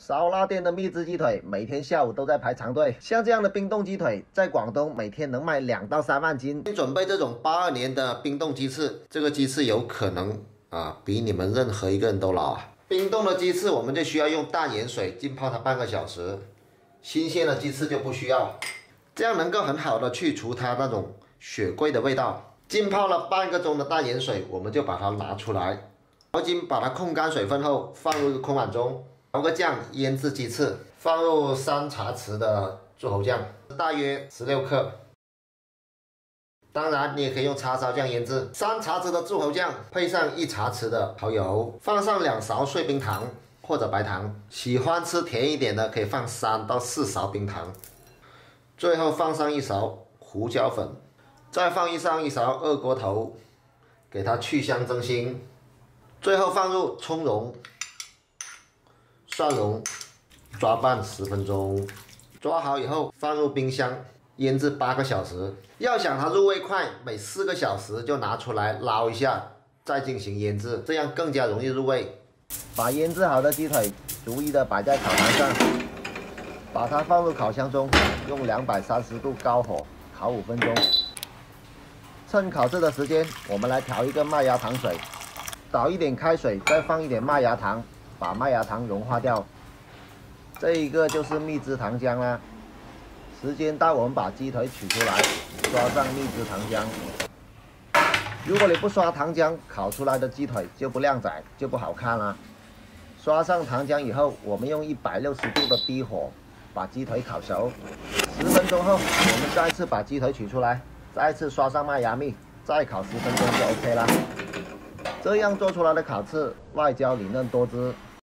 烧腊店的蜜汁鸡腿每天下午都在排长队，像这样的冰冻鸡腿，在广东每天能卖2到3万斤。准备这种82年的冰冻鸡翅，这个鸡翅有可能比你们任何一个人都老啊！冰冻的鸡翅我们就需要用淡盐水浸泡它半个小时，新鲜的鸡翅就不需要，这样能够很好的去除它那种血桂的味道。浸泡了半个钟的淡盐水，我们就把它拿出来，毛巾把它控干水分后，放入空碗中。调个酱腌制鸡翅，放入3茶匙的柱侯酱，大约16克。当然，你也可以用叉烧酱腌制。3茶匙的柱侯酱配上1茶匙的蚝油，放上2勺碎冰糖或者白糖，喜欢吃甜一点的可以放3到4勺冰糖。最后放上1勺胡椒粉，再放上1勺二锅头，给它去香增腥。最后放入葱蓉。蒜蓉抓拌10分钟，抓好以后放入冰箱腌制8个小时。要想它入味快，每4个小时就拿出来捞一下，再进行腌制，这样更加容易入味。把腌制好的鸡腿逐一的摆在烤盘上，把它放入烤箱中，用230度高火烤5分钟。趁烤制的时间，我们来调一个麦芽糖水，倒一点开水，再放一点麦芽糖。把麦芽糖融化掉，这一个就是蜜汁糖浆啦。时间到，我们把鸡腿取出来，刷上蜜汁糖浆。如果你不刷糖浆，烤出来的鸡腿就不靓仔，就不好看啦。刷上糖浆以后，我们用160度的低火把鸡腿烤熟。10分钟后，我们再次把鸡腿取出来，再次刷上麦芽蜜，再烤10分钟就 OK 啦。这样做出来的烤翅外焦里嫩多汁。